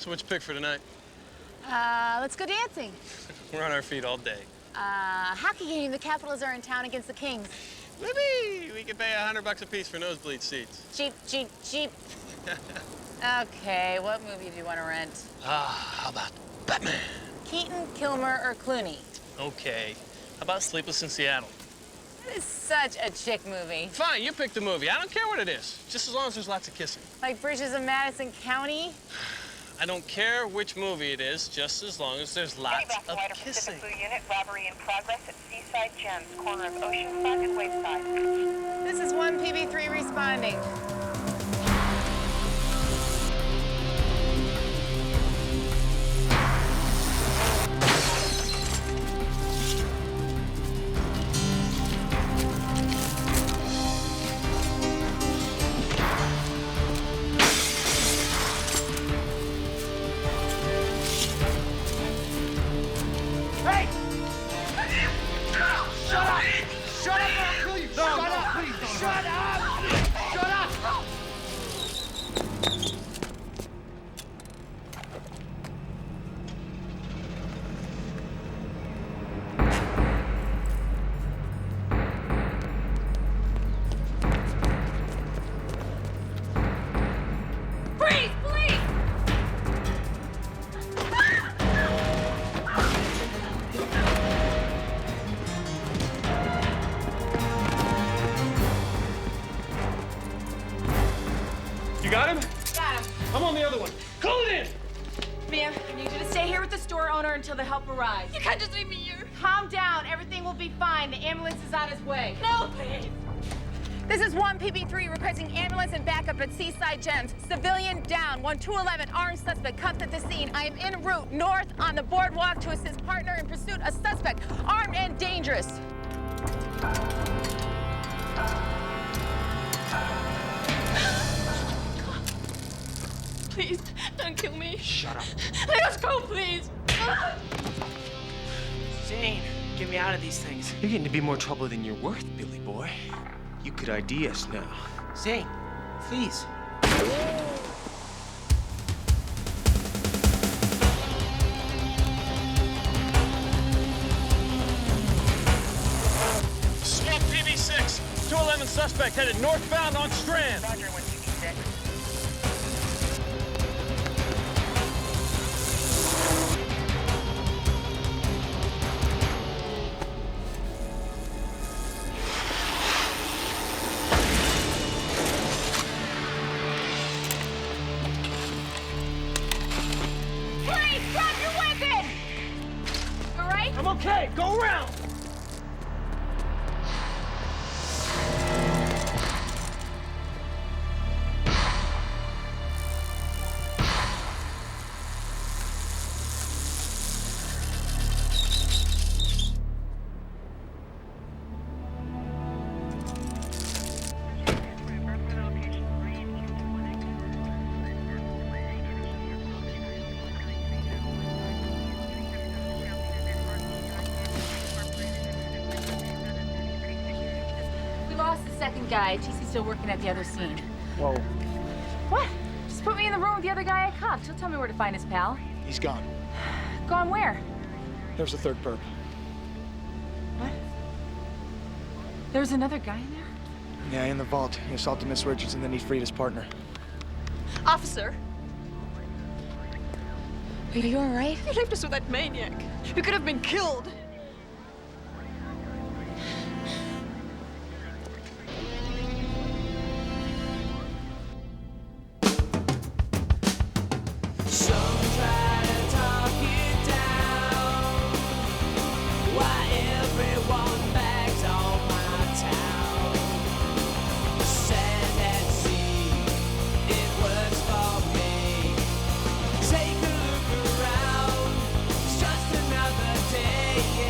So what'd you pick for tonight? Let's go dancing. We're on our feet all day. Hockey game. The Capitals are in town against the Kings. Whoopee! We could pay $100 a piece for nosebleed seats. Cheap, cheap, cheap. Okay, what movie do you want to rent? How about Batman? Keaton, Kilmer, or Clooney? Okay. How about Sleepless in Seattle? That is such a chick movie. Fine, you pick the movie. I don't care what it is, just as long as there's lots of kissing. Like Bridges of Madison County? I don't care which movie it is, just as long as there's lots of kissing. Pacific Blue Unit, robbery in progress at Seaside Gems, corner of Oceanside and Wayside. This is 1PB3 responding. You got him? Got him. I'm on the other one. Call it in! Ma'am, I need you to stay here with the store owner until the help arrives. You can't just leave me here. Calm down. Everything will be fine. The ambulance is on its way. No, please. This is 1PB3 requesting ambulance and backup at Seaside Gems. Civilian down. 1211 armed suspect cuffed at the scene. I am en route north on the boardwalk to assist partner in pursuit of suspect armed and dangerous. Please, don't kill me. Shut up. Let us go, please. Zane, get me out of these things. You're getting to be more trouble than you're worth, Billy boy. You could ID us now. Zane, please. Swamp PB6, 211 suspect headed northbound on Strand. Roger, 1PB6. Please, drop your weapon! All right? I'm okay. Go around. We lost the second guy. TC's still working at the other scene. Whoa, What? Just put me in the room with the other guy I cuffed. He'll tell me where to find his pal. he's gone. Gone where? There's the third perp. What? There's another guy in there? Yeah, in the vault. He assaulted Miss Richards and then he freed his partner. Officer, Wait, are you all right? you left us with that maniac. We could have been killed. Take a look around, it's just another day.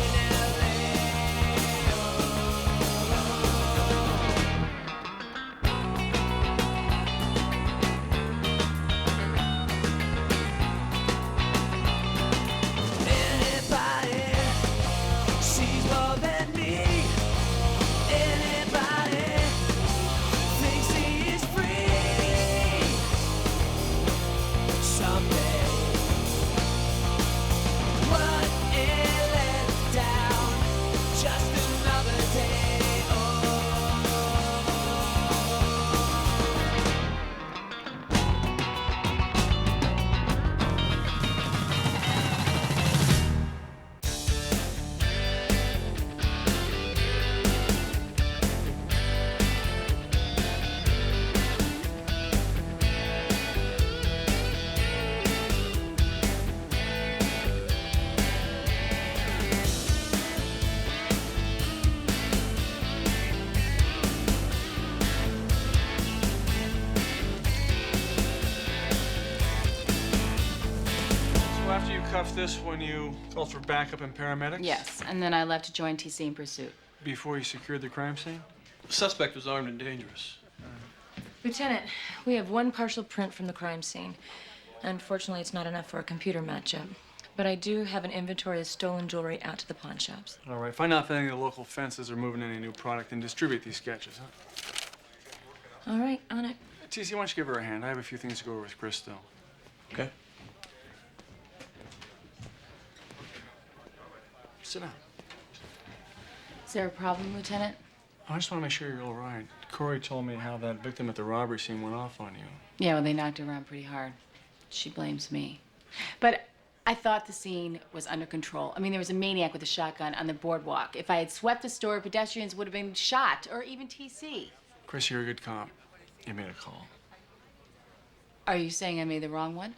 handcuffed this when you called for backup and paramedics? Yes, and then I left to join TC in pursuit. Before you secured the crime scene? The suspect was armed and dangerous. Lieutenant, we have one partial print from the crime scene. Unfortunately, it's not enough for a computer matchup. But I do have an inventory of stolen jewelry out to the pawn shops. All right, find out if any of the local fences are moving any new product and distribute these sketches, huh? All right, on it. TC, why don't you give her a hand? I have a few things to go over with Chris still. Okay. Sit down. Is there a problem, Lieutenant? I just want to make sure you're all right. Corey told me how that victim at the robbery scene went off on you. Yeah, well, they knocked her around pretty hard. She blames me. But I thought the scene was under control. I mean, there was a maniac with a shotgun on the boardwalk. If I had swept the store, pedestrians would have been shot, or even TC. Chris, you're a good cop. You made a call. Are you saying I made the wrong one?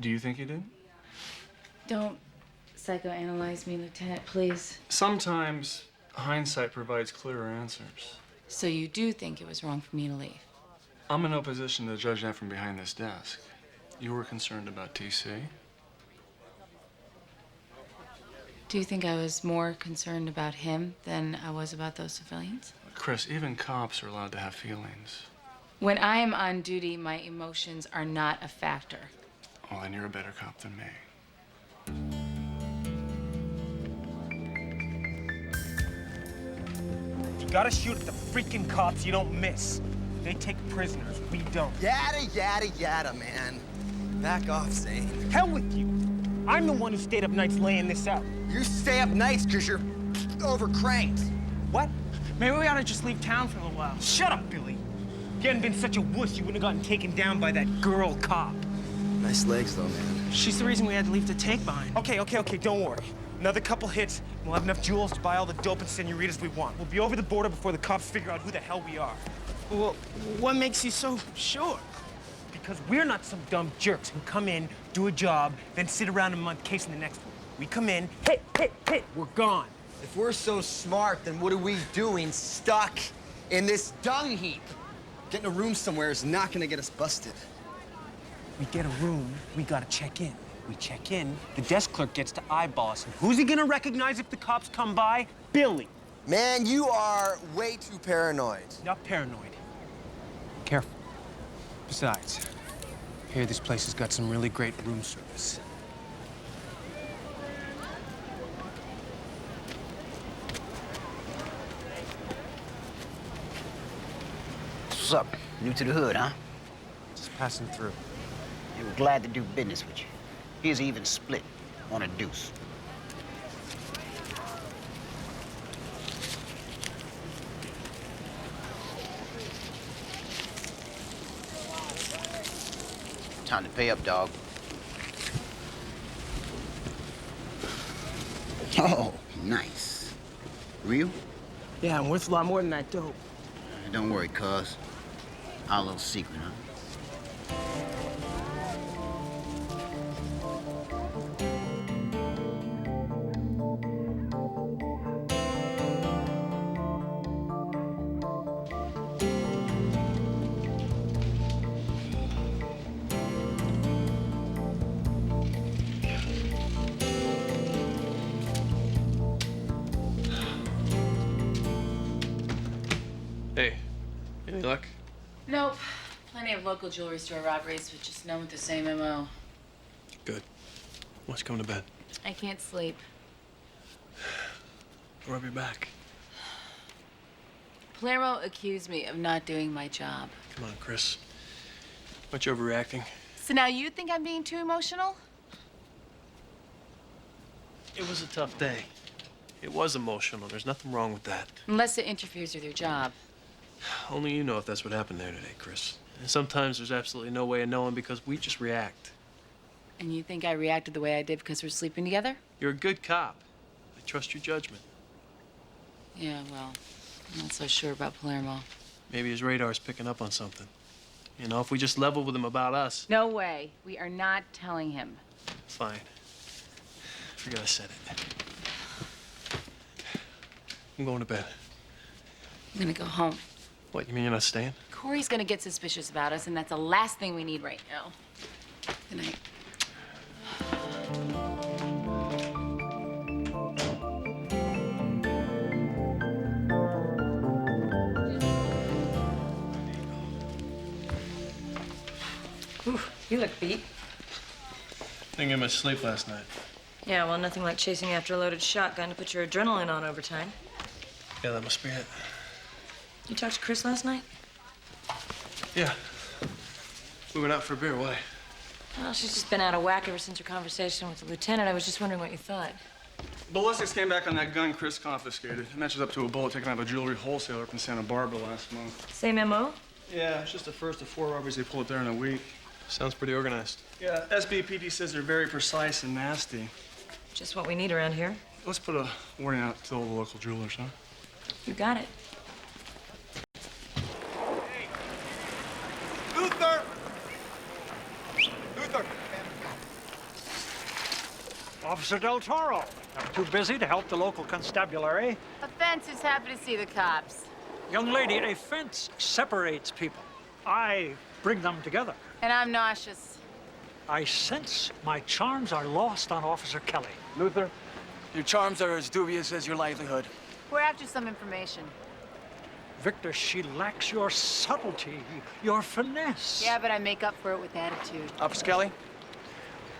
Do you think you did? Don't psychoanalyze me, Lieutenant, please. Sometimes hindsight provides clearer answers. So you do think it was wrong for me to leave? I'm in no position to judge that from behind this desk. You were concerned about TC. Do you think I was more concerned about him than I was about those civilians? Chris, even cops are allowed to have feelings. When I am on duty, my emotions are not a factor. Well, then you're a better cop than me. You gotta shoot at the freaking cops, you don't miss. They take prisoners, we don't. Yada, yada, yada, man. Back off, Zane. Hell with you. I'm the one who stayed up nights laying this out. You stay up nights because you're overcranked. What? Maybe we ought to just leave town for a little while. Shut up, Billy. If you hadn't been such a wuss, you wouldn't have gotten taken down by that girl cop. Nice legs, though, man. She's the reason we had to leave the tank behind. Okay, don't worry. Another couple hits, and we'll have enough jewels to buy all the dope and senoritas we want. We'll be over the border before the cops figure out who the hell we are. Well, what makes you so sure? Because we're not some dumb jerks who come in, do a job, then sit around a month casing the next one. We come in, hit, we're gone. If we're so smart, then what are we doing stuck in this dung heap? Getting a room somewhere is not gonna get us busted. We get a room, we gotta check in. We check in, the desk clerk gets to eyeball us. And who's he gonna recognize if the cops come by? Billy. Man, you are way too paranoid. Not paranoid. Careful. Besides, I hear this place has got some really great room service. What's up? New to the hood, huh? Just passing through. Hey, we're glad to do business with you. Here's an even split on a deuce. Time to pay up, dog. Oh, nice. Real? Yeah, I'm worth a lot more than that dope. Don't worry, cuz. Our little secret, huh? Hey, any luck? Nope. Plenty of local jewelry store robberies, but just none with the same MO. Good. Let's come to bed. I can't sleep. Rub your back. Palermo accused me of not doing my job. Come on, Chris. Much overreacting. So now you think I'm being too emotional? It was a tough day. It was emotional. There's nothing wrong with that. Unless it interferes with your job. Only you know if that's what happened there today, Chris. And sometimes there's absolutely no way of knowing because we just react. And you think I reacted the way I did because we're sleeping together? You're a good cop. I trust your judgment. Yeah, well, I'm not so sure about Palermo. Maybe his radar's picking up on something. You know, if we just level with him about us. No way. We are not telling him. Fine. Forget I said it. I'm going to bed. I'm gonna go home. What, you mean you're not staying? Corey's gonna get suspicious about us, and that's the last thing we need right now. Good night. You look beat. Didn't get much sleep last night. Yeah, well, nothing like chasing after a loaded shotgun to put your adrenaline on overtime. Yeah, that must be it. You talked to Chris last night? Yeah. We went out for a beer. Why? Well, she's just been out of whack ever since her conversation with the lieutenant. I was just wondering what you thought. Ballistics came back on that gun Chris confiscated. It matches up to a bullet taken out of a jewelry wholesaler up in Santa Barbara last month. Same MO? Yeah, it's just the first of 4 robberies they pulled there in a week. Sounds pretty organized. Yeah, SBPD says they're very precise and nasty. Just what we need around here. Let's put a warning out to all the local jewelers, huh? You got it. Luther! Luther! Officer Del Toro. I'm too busy to help the local constabulary. A fence is happy to see the cops. Young lady, a fence separates people. I bring them together. And I'm nauseous. I sense my charms are lost on Officer Kelly. Luther, your charms are as dubious as your livelihood. We're after some information. Victor, she lacks your subtlety, your finesse. Yeah, but I make up for it with attitude. Officer Kelly,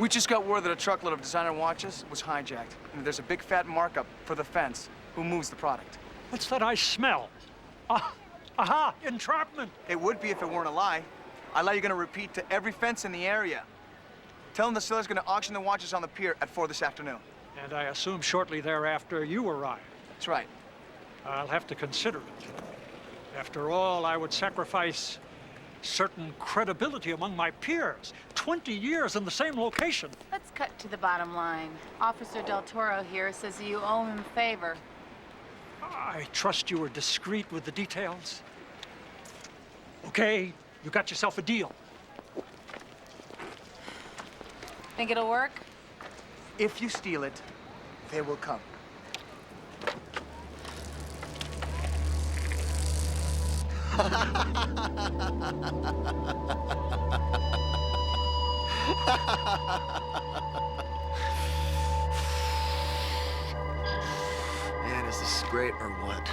we just got word that a truckload of designer watches was hijacked. And there's a big fat markup for the fence. Who moves the product? What's that I smell? Aha, entrapment. It would be if it weren't a lie. A lie you're gonna repeat to every fence in the area. Tell them the seller's gonna auction the watches on the pier at 4 this afternoon. And I assume shortly thereafter you arrive. That's right. I'll have to consider it. After all, I would sacrifice certain credibility among my peers. 20 years in the same location. Let's cut to the bottom line. Officer Del Toro here says you owe him a favor. I trust you were discreet with the details. Okay, you got yourself a deal. Think it'll work? If you steal it, they will come. Man, is this great or what?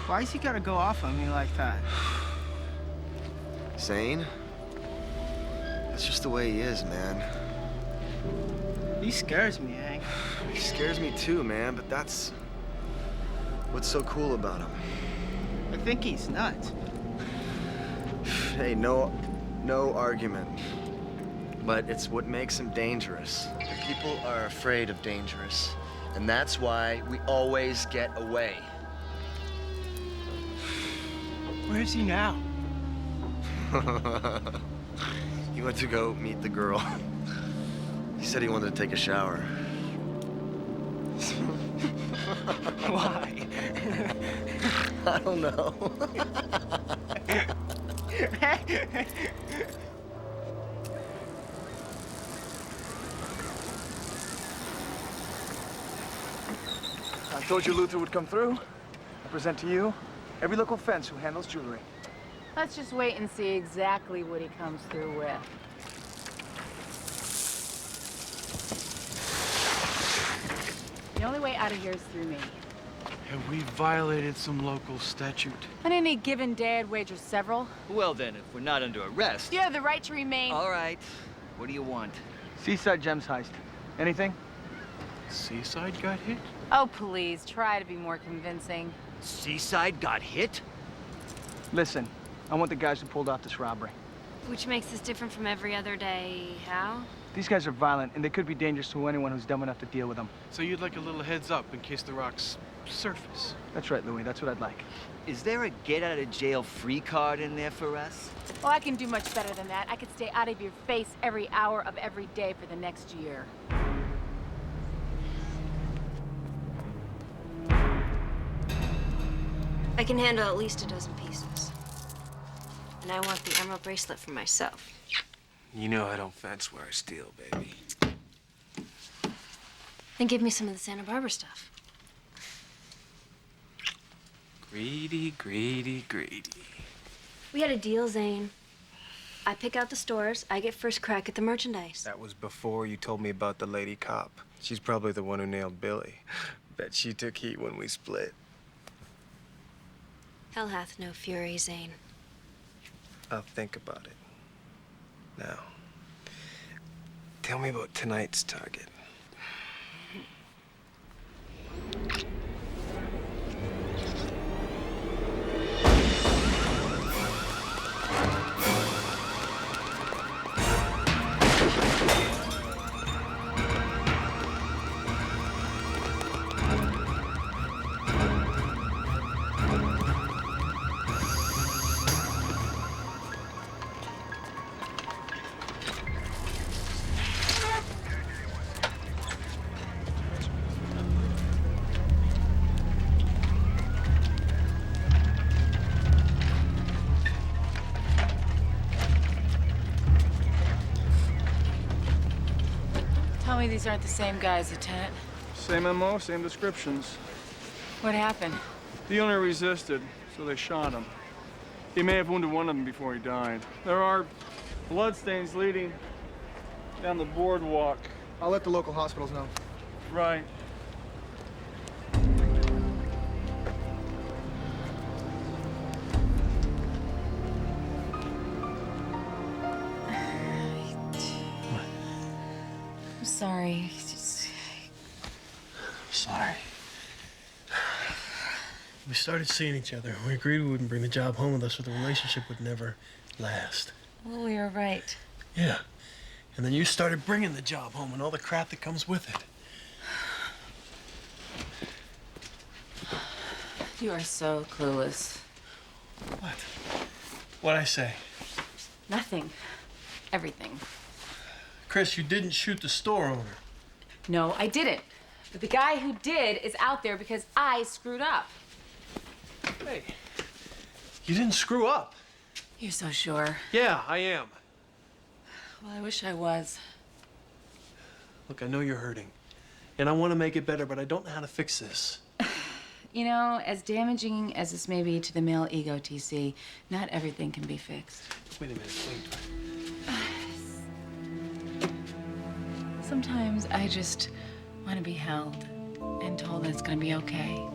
Why's he gotta go off on me like that? Zane? That's just the way he is, man. He scares me, Hank. He scares me too, man, but that's what's so cool about him. I think he's nuts. Hey, no argument. But it's what makes him dangerous. People are afraid of dangerous, and that's why we always get away. Where is he now? He went to go meet the girl. He said he wanted to take a shower. Why? I don't know. I told you Luther would come through. I present to you every local fence who handles jewelry. Let's just wait and see exactly what he comes through with. The only way out of here is through me. Have we violated some local statute? On any given day, I'd wager several. Well then, if we're not under arrest... You have the right to remain. All right. What do you want? Seaside Gems heist. Anything? Seaside got hit? Oh, please, try to be more convincing. Seaside got hit? Listen, I want the guys who pulled off this robbery. Which makes this different from every other day. How? These guys are violent, and they could be dangerous to anyone who's dumb enough to deal with them. So you'd like a little heads up in case the rocks surface? That's right, Louis. That's what I'd like. Is there a get-out-of-jail-free card in there for us? Well, I can do much better than that. I could stay out of your face every hour of every day for the next year. I can handle at least a dozen pieces. And I want the emerald bracelet for myself. You know I don't fence where I steal, baby. Then give me some of the Santa Barbara stuff. Greedy, greedy, greedy. We had a deal, Zane. I pick out the stores, I get first crack at the merchandise. That was before you told me about the lady cop. She's probably the one who nailed Billy. Bet she took heat when we split. Hell hath no fury, Zane. I'll think about it. Now, tell me about tonight's target. Tell me these aren't the same guys, Lieutenant. Same MO, same descriptions. What happened? The owner resisted, so they shot him. He may have wounded one of them before he died. There are bloodstains leading down the boardwalk. I'll let the local hospitals know. Right. I'm sorry. Sorry. We started seeing each other. We agreed we wouldn't bring the job home with us, or the relationship would never last. Well, we were right. Yeah. And then you started bringing the job home and all the crap that comes with it. You are so clueless. What? What'd I say? Nothing. Everything. Chris, you didn't shoot the store owner. No, I didn't. But the guy who did is out there because I screwed up. Hey, you didn't screw up. You're so sure. Yeah, I am. Well, I wish I was. Look, I know you're hurting. And I want to make it better, but I don't know how to fix this. You know, as damaging as this may be to the male ego, TC, not everything can be fixed. Wait a minute, wait. Sometimes I just want to be held and told that it's going to be okay,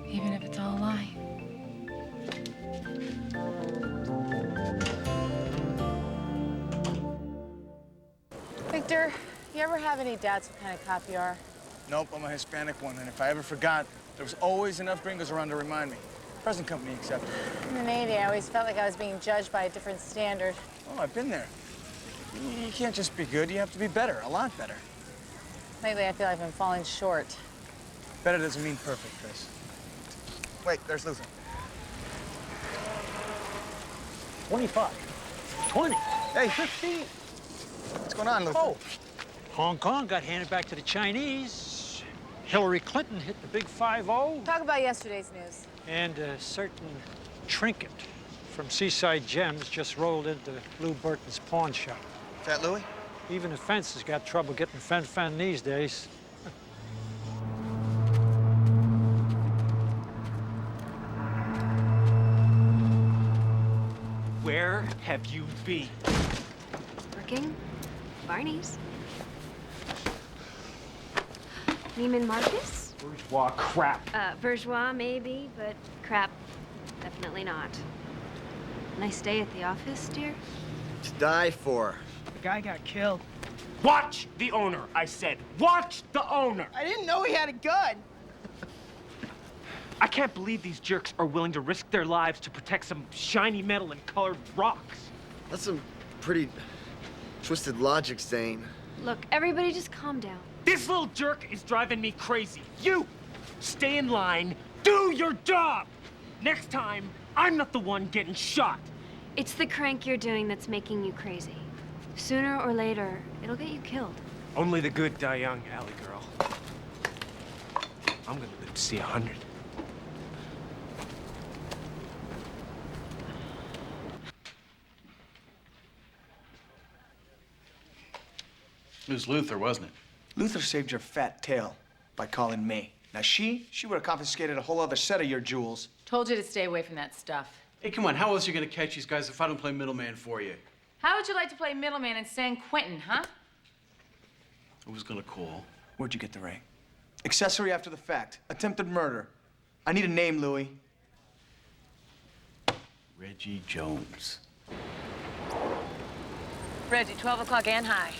even if it's all a lie. Victor, you ever have any doubts what kind of cop you are? Nope, I'm a Hispanic one, and if I ever forgot, there was always enough gringos around to remind me. Present company accepted. In the Navy, I always felt like I was being judged by a different standard. Oh, I've been there. You can't just be good, you have to be better, a lot better. Lately, I feel I've been falling short. Better doesn't mean perfect, Chris. Wait, there's Luther. 25. 20. Hey, 15. What's going on, Luther? Oh, Hong Kong got handed back to the Chinese. Hillary Clinton hit the big 5-0. Talk about yesterday's news. And a certain trinket from Seaside Gems just rolled into Lou Burton's pawn shop. Is that Louis? Even the fence has got trouble getting fen these days. Where have you been? Working. Barney's. Neiman Marcus? Bourgeois crap. Bourgeois, maybe, but crap, definitely not. Nice day at the office, dear? To die for. The guy got killed. Watch the owner, I said. Watch the owner. I didn't know he had a gun. I can't believe these jerks are willing to risk their lives to protect some shiny metal and colored rocks. That's some pretty twisted logic, Zane. Look, everybody just calm down. This little jerk is driving me crazy. You, stay in line, do your job. Next time, I'm not the one getting shot. It's the crank you're doing that's making you crazy. Sooner or later, it'll get you killed. Only the good die young, Alley girl. I'm gonna live to see 100. It was Luther, wasn't it? Luther saved your fat tail by calling me. Now she would have confiscated a whole other set of your jewels. Told you to stay away from that stuff. Hey, come on, how else are you gonna catch these guys if I don't play middleman for you? How would you like to play middleman in San Quentin, huh? I was gonna call. Where'd you get the ring? Accessory after the fact. Attempted murder. I need a name, Louis. Reggie Jones. Reggie, 12 o'clock and high.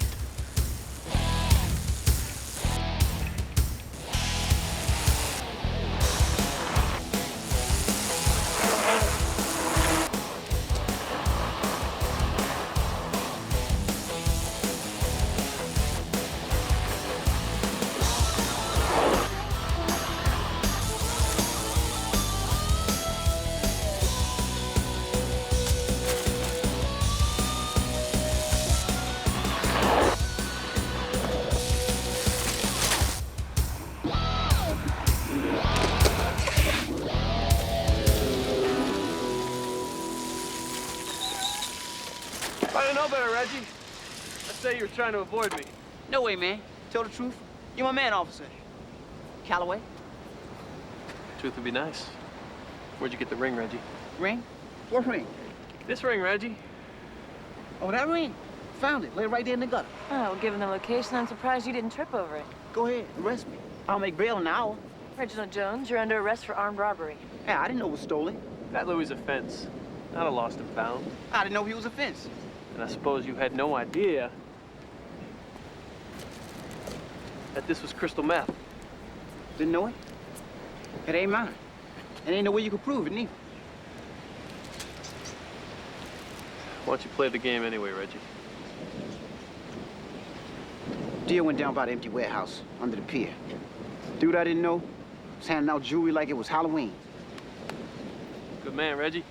If I didn't know better, Reggie, I'd say you were trying to avoid me. No way, man. Tell the truth. You're my man, officer. Calloway? Truth would be nice. Where'd you get the ring, Reggie? Ring? What ring? This ring, Reggie. Oh, that ring. Found it. Lay right there in the gutter. Oh, well, given the location, I'm surprised you didn't trip over it. Go ahead. Arrest me. I'll make bail in an hour. Reginald Jones, you're under arrest for armed robbery. Yeah, I didn't know it was stolen. That Louis' a fence, not a lost and found. I didn't know he was a fence. And I suppose you had no idea that this was crystal meth. Didn't know it? It ain't mine. And ain't no way you could prove it, neither. Why don't you play the game anyway, Reggie? Deal went down by the empty warehouse under the pier. Dude I didn't know was handing out jewelry like it was Halloween. Good man, Reggie.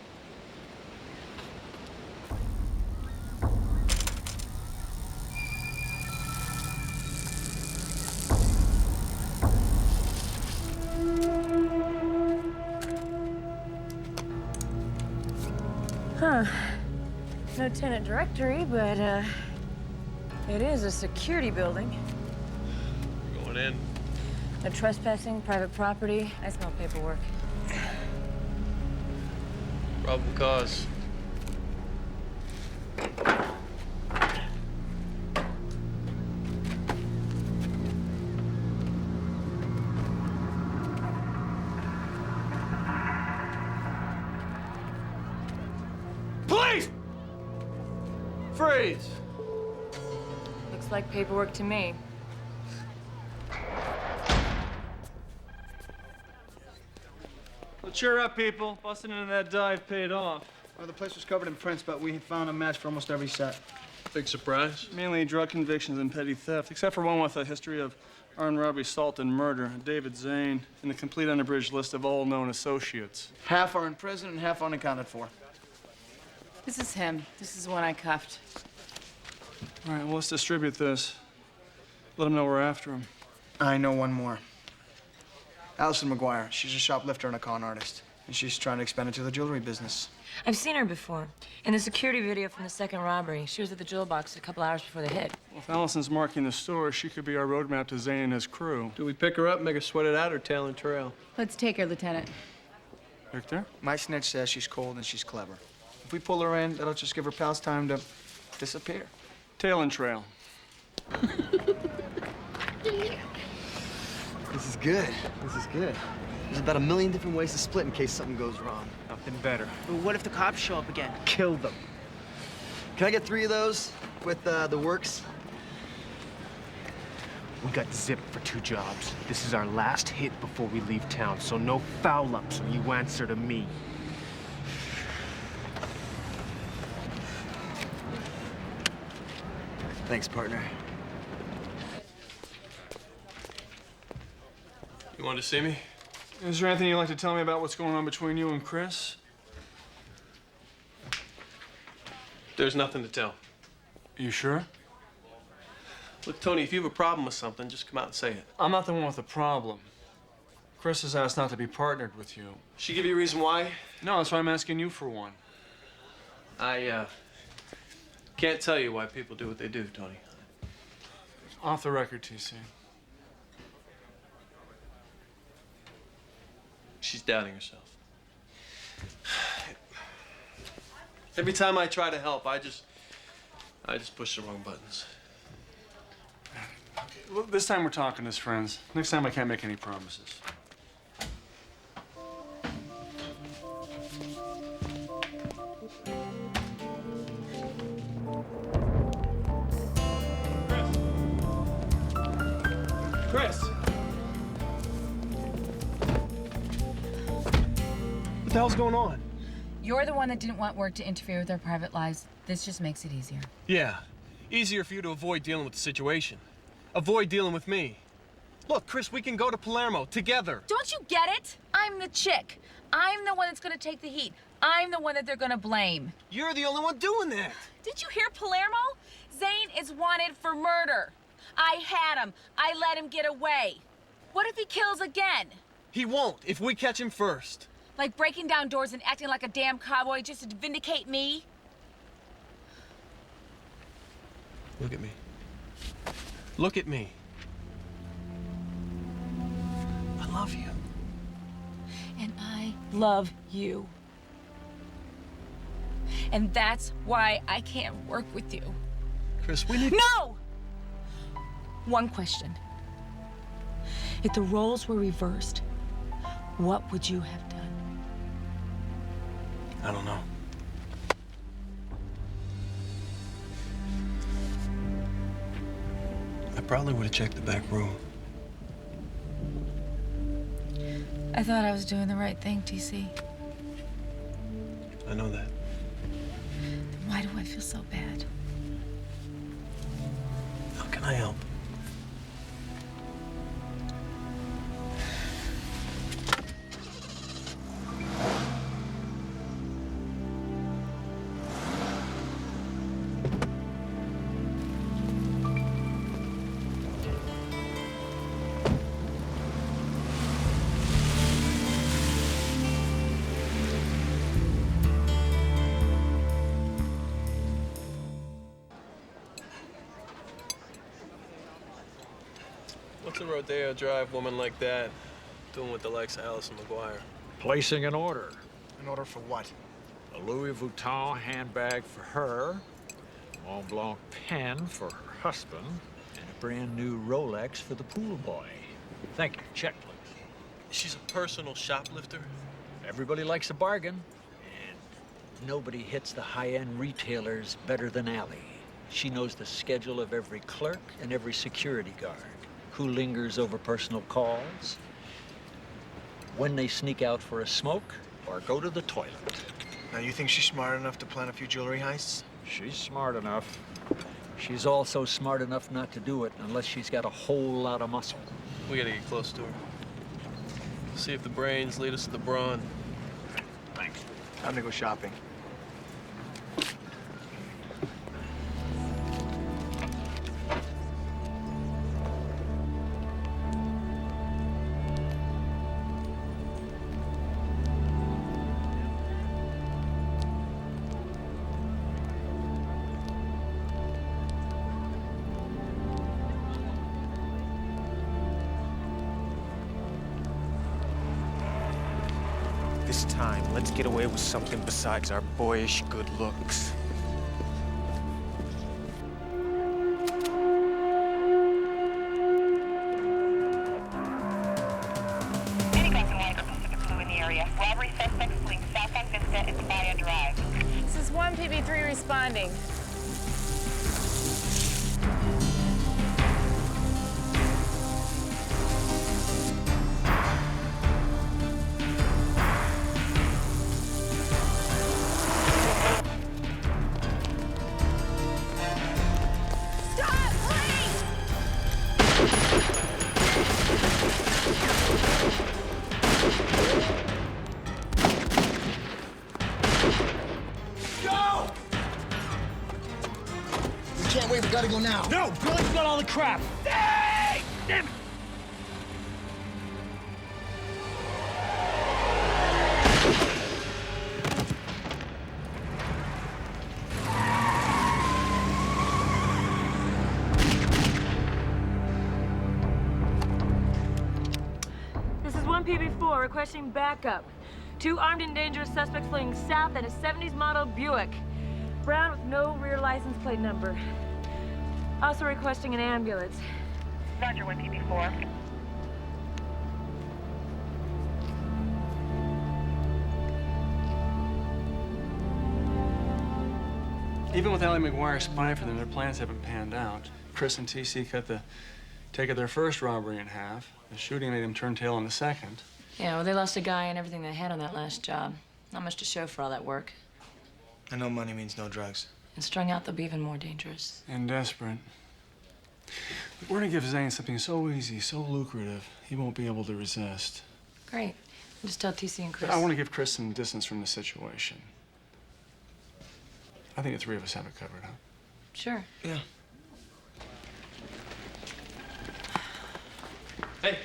Huh. No tenant directory, but, it is a security building. Going in. No trespassing, private property. I smell paperwork. Probable cause. Police! Freeze! Looks like paperwork to me. Well, cheer up, people. Busting into that dive paid off. Well, the place was covered in prints, but we found a match for almost every set. Big surprise. Mainly drug convictions and petty theft, except for one with a history of armed robbery, assault, and murder. David Zane, and the complete unabridged list of all known associates. Half are in prison and half unaccounted for. This is him. This is the one I cuffed. All right, well, let's distribute this. Let them know we're after him. I know one more. Allison McGuire. She's a shoplifter and a con artist. And she's trying to expand into the jewelry business. I've seen her before. In the security video from the second robbery, she was at the jewel box a couple hours before the hit. Well, if Allison's marking the store, she could be our roadmap to Zane and his crew. Do we pick her up, make her sweat it out, or tail and trail? Let's take her, Lieutenant. Victor? My snitch says she's cold and she's clever. If we pull her in, that'll just give her pals time to disappear. Tail and trail. This is good. This is good. There's about 1 million different ways to split in case something goes wrong. Nothing better. But what if the cops show up again? Kill them. Can I get 3 of those with the works? We got zipped for 2 jobs. This is our last hit before we leave town, so no foul-ups or you answer to me. Thanks, partner. You wanted to see me? Is there anything you'd like to tell me about what's going on between you and Chris? There's nothing to tell. You sure? Look, Tony, if you have a problem with something, just come out and say it. I'm not the one with the problem. Chris has asked not to be partnered with you. She give you a reason why? No, that's why I'm asking you for one. I, can't tell you why people do what they do, Tony. Off the record, TC. She's doubting herself. Every time I try to help, I just push the wrong buttons. Well, this time we're talking as friends. Next time I can't make any promises. the hell's going on? You're the one that didn't want work to interfere with our private lives. This just makes it easier. Yeah, easier for you to avoid dealing with the situation. Avoid dealing with me. Look, Chris, we can go to Palermo together. Don't you get it? I'm the chick. I'm the one that's gonna take the heat. I'm the one that they're gonna blame. You're the only one doing that. Did you hear Palermo? Zane is wanted for murder. I had him. I let him get away. What if he kills again? He won't, if we catch him first. Like breaking down doors and acting like a damn cowboy just to vindicate me? Look at me. Look at me. I love you. And I love you. And that's why I can't work with you. Chris, we need... No! One question. If the roles were reversed, what would you have done? I don't know. I probably would have checked the back room. I thought I was doing the right thing, TC. I know that. Then why do I feel so bad? How can I help? What's a Rodeo Drive woman like that doing with the likes of Allison McGuire? Placing an order. An order for what? A Louis Vuitton handbag for her, a Mont Blanc pen for her husband, and a brand new Rolex for the pool boy. Thank you. Check, please. She's a personal shoplifter? Everybody likes a bargain, and nobody hits the high-end retailers better than Allie. She knows the schedule of every clerk and every security guard, who lingers over personal calls, when they sneak out for a smoke or go to the toilet. Now, you think she's smart enough to plan a few jewelry heists? She's smart enough. She's also smart enough not to do it unless she's got a whole lot of muscle. We gotta get close to her. See if the brains lead us to the brawn. Thanks. Time to go shopping. This time, let's get away with something besides our boyish good looks. In the area. Robbery suspects fleeing south on Vista and Faya Drive. This is 1 PB3 responding. Can't wait, we gotta go now. No, Billy's got all the crap. Hey! Damn it. This is 1 PB4 requesting backup. 2 armed and dangerous suspects fleeing south in a 70s model Buick. Brown with no rear license plate number. Also requesting an ambulance. Roger, 1 PB4. Even with Allie McGuire spying for them, their plans haven't panned out. Chris and TC cut the take of their first robbery in half. The shooting made them turn tail on the second. Yeah, well, they lost a guy and everything they had on that last job. Not much to show for all that work. I know money means no drugs. And strung out, they'll be even more dangerous. And desperate. We're gonna give Zane something so easy, so lucrative, he won't be able to resist. Great. Just tell TC and Chris. I want to give Chris some distance from the situation. I think the three of us have it covered, huh? Sure. Yeah. Hey.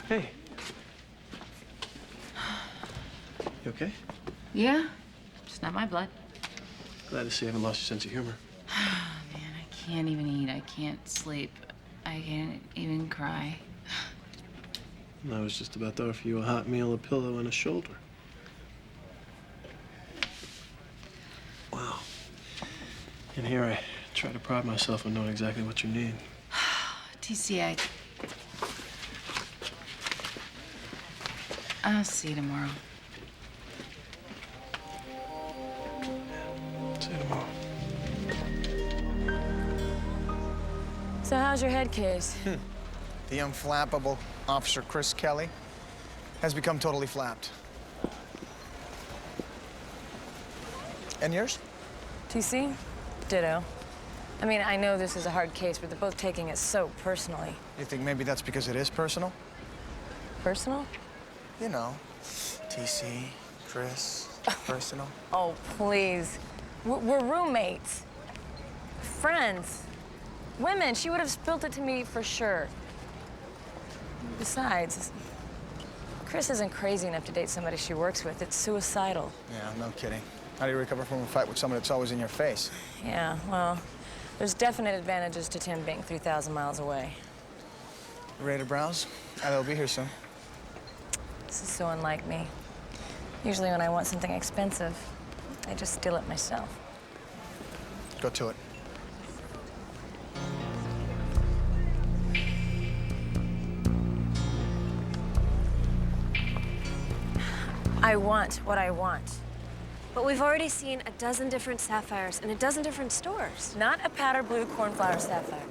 Hey. You okay? Yeah, just not my blood. Glad to see you haven't lost your sense of humor. Man, I can't even eat. I can't sleep. I can't even cry. I was just about to offer you a hot meal, a pillow, and a shoulder. Wow. And here I try to pride myself on knowing exactly what you need. TC, I'll see you tomorrow. See you tomorrow. So how's your head case? The unflappable Officer Chris Kelly has become totally flapped. And yours? TC? Ditto. I mean, I know this is a hard case, but they're both taking it so personally. You think maybe that's because it is personal? Personal? You know, TC, Chris, personal. Oh, please. We're roommates. Friends. Women. She would have spilt it to me for sure. Besides, Chris isn't crazy enough to date somebody she works with. It's suicidal. Yeah, no kidding. How do you recover from a fight with someone that's always in your face? Yeah, well, there's definite advantages to Tim being 3,000 miles away. You ready to browse? I'll be here soon. This is so unlike me. Usually when I want something expensive, I just steal it myself. Go to it. I want what I want. But we've already seen a dozen different sapphires in a dozen different stores. Not a powder blue cornflower sapphire.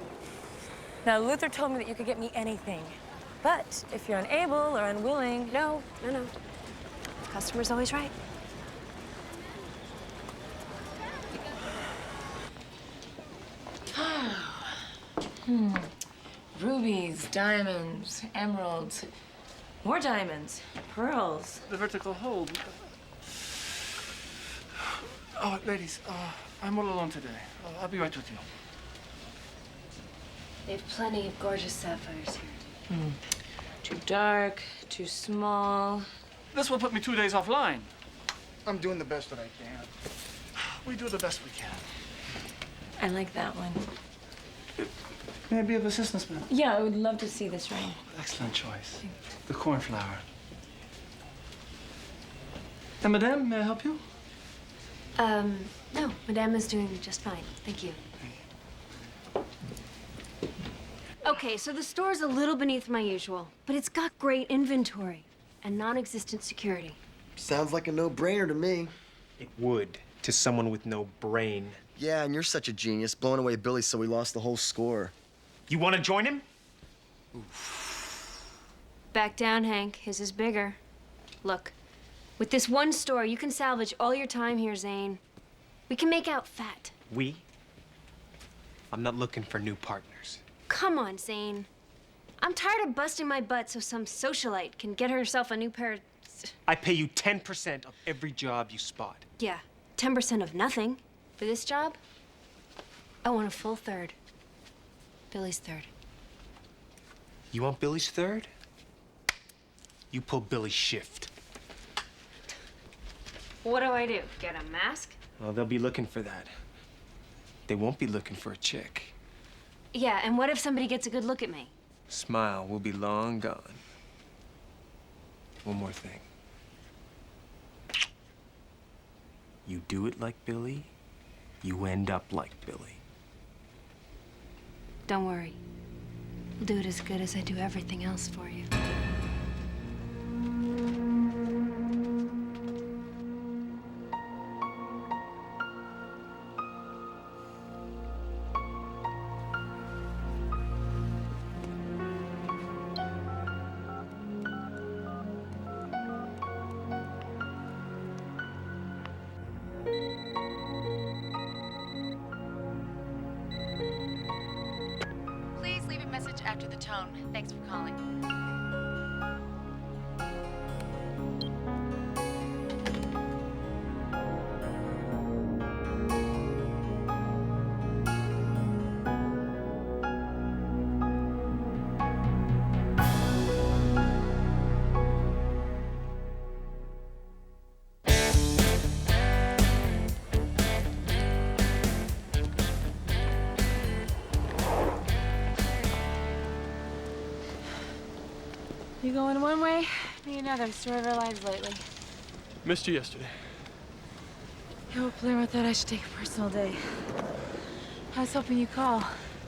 Now, Luther told me that you could get me anything. But if you're unable or unwilling... No. The customer's always right. Rubies, diamonds, emeralds, more diamonds, pearls. The vertical hold. Oh, ladies, I'm all alone today. I'll be right with you. They have plenty of gorgeous sapphires here. Too dark, too small. This will put me 2 days offline. I'm doing the best that I can. We do the best we can. I like that one. May I be of assistance, ma'am? Yeah, I would love to see this ring. Excellent choice. The cornflower. And Madame, may I help you? No, Madame is doing just fine. Thank you. Okay, so the store's a little beneath my usual, but it's got great inventory and non-existent security. Sounds like a no-brainer to me. It would, to someone with no brain. Yeah, and you're such a genius, blowing away Billy so we lost the whole score. You want to join him? Back down, Hank. His is bigger. Look, with this one store, you can salvage all your time here, Zane. We can make out fat. We? I'm not looking for new partners. Come on, Zane. I'm tired of busting my butt so some socialite can get herself a new pair of... I pay you 10% of every job you spot. Yeah, 10% of nothing. For this job, I want a full third. Billy's third. You want Billy's third? You pull Billy's shift. What do I do? Get a mask? Well, they'll be looking for that. They won't be looking for a chick. Yeah, and what if somebody gets a good look at me? Smile will be long gone. One more thing. You do it like Billy, you end up like Billy. Don't worry. I'll do it as good as I do everything else for you. tone. Thanks for calling. You going one way, me another. Story of our lives lately. Missed you yesterday. Yeah, well, Palermo thought I should take a personal day. I was hoping you'd call.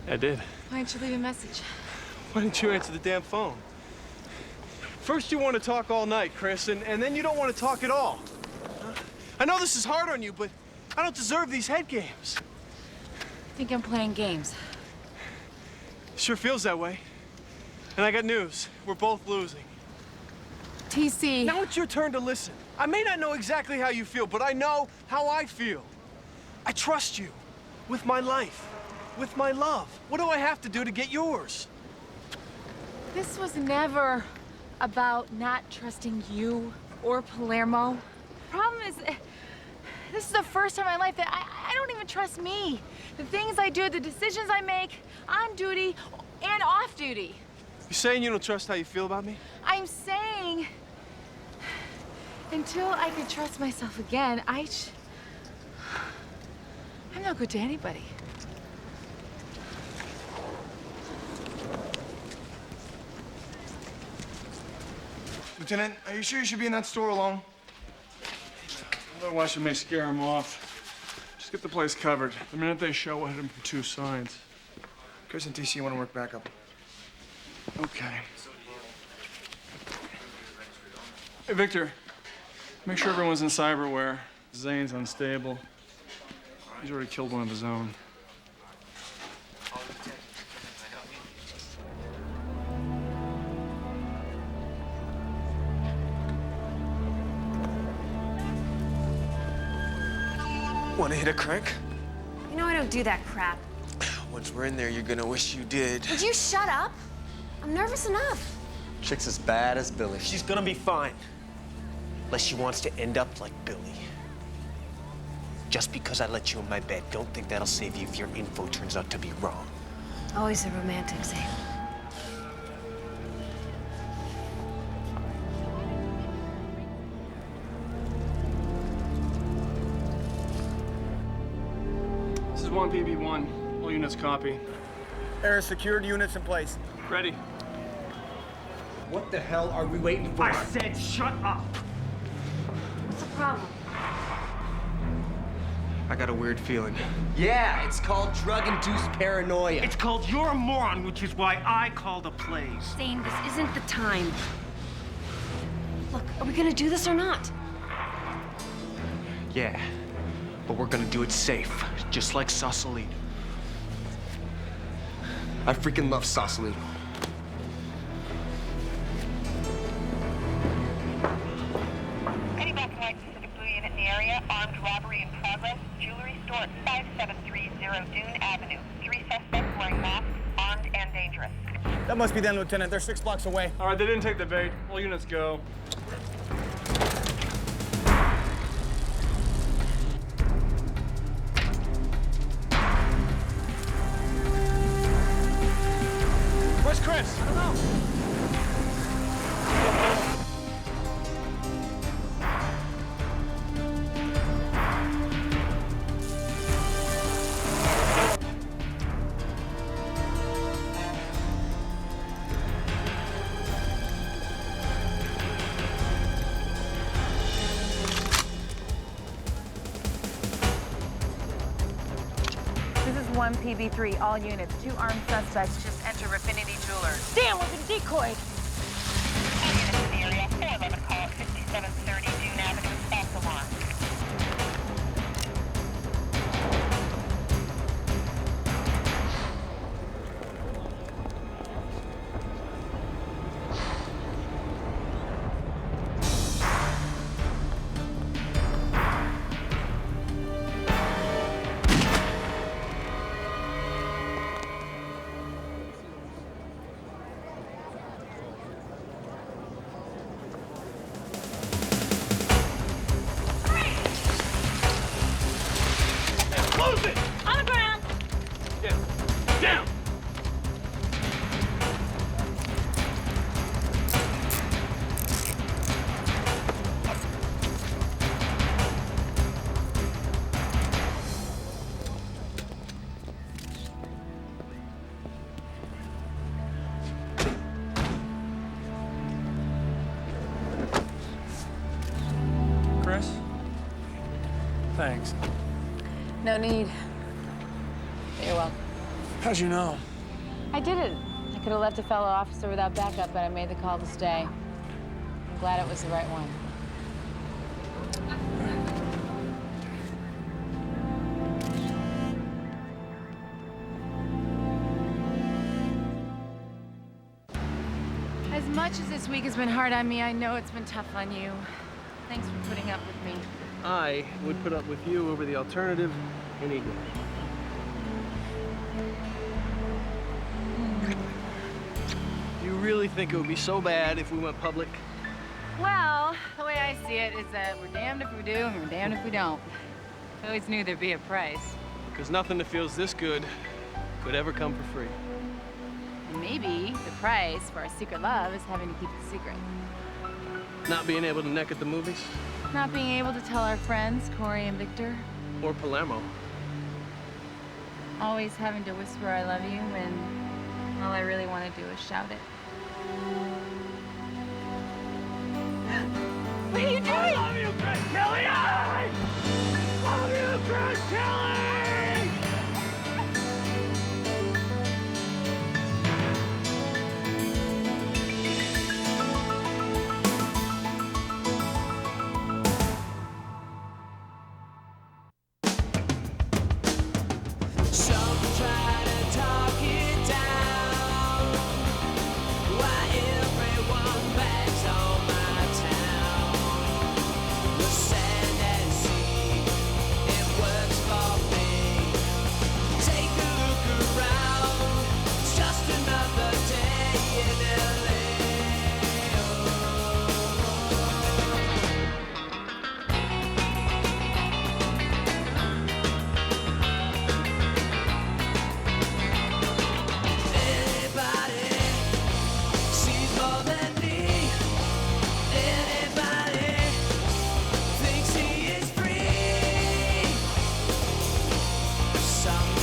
I did. Why didn't you leave a message? Why didn't you answer the damn phone? First you want to talk all night, Chris, and then you don't want to talk at all. I know this is hard on you, but I don't deserve these head games. I think I'm playing games. Sure feels that way. And I got news. We're both losing. TC. Now it's your turn to listen. I may not know exactly how you feel, but I know how I feel. I trust you with my life, with my love. What do I have to do to get yours? This was never about not trusting you or Palermo. The problem is, this is the first time in my life that I don't even trust me. The things I do, the decisions I make, on duty and off duty. You saying you don't trust how you feel about me? I'm saying, until I can trust myself again, I'm not good to anybody. Lieutenant, are you sure you should be in that store alone? Otherwise, it may scare him off. Just get the place covered. The minute they show, we'll hit them from two sides. Chris and TC want to work backup. Okay. Hey, Victor, make sure everyone's in cyberware. Zane's unstable. He's already killed one of his own. Want to hit a crank? You know I don't do that crap. Once we're in there, you're gonna wish you did. Would you shut up? I'm nervous enough. Chick's as bad as Billy. She's gonna be fine. Unless she wants to end up like Billy. Just because I let you in my bed, don't think that'll save you if your info turns out to be wrong. Always a romantic, Zane. This is 1PB1. All units copy. Air secured, units in place. Ready. What the hell are we waiting for? I said shut up. What's the problem? I got a weird feeling. Yeah, it's called drug-induced paranoia. It's called you're a moron, which is why I called a plays. Zane, this isn't the time. Look, are we gonna do this or not? Yeah, but we're gonna do it safe, just like Sausalito. I freaking love Sausalito. Any black and white Pacific Blue unit in the area, armed robbery in progress, jewelry store at 5730 Dune Avenue. 3 suspects wearing masks, armed and dangerous. That must be them, Lieutenant. They're 6 blocks away. All right, they didn't take the bait. All units go. Where's Chris? I don't know. This is 1PB3, all units. 2 armed suspects just enter Raffinity Jewelers. Damn, we've been decoyed. All units in the area, 411 call at 5730 Dune Avenue, Baltimore. Thanks. No need. You're welcome. How'd you know? I didn't. I could have left a fellow officer without backup, but I made the call to stay. I'm glad it was the right one. As much as this week has been hard on me, I know it's been tough on you. Thanks for putting up with me. I would put up with you over the alternative any day. Do you really think it would be so bad if we went public? Well, the way I see it is that we're damned if we do and we're damned if we don't. I always knew there'd be a price. Because nothing that feels this good could ever come for free. And maybe the price for our secret love is having to keep it secret. Not being able to neck at the movies? Not being able to tell our friends, Corey and Victor. Or Palermo. Always having to whisper I love you when all I really want to do is shout it. What are you doing? I love you, Grace Kelly! I love you, Grace Kelly! Some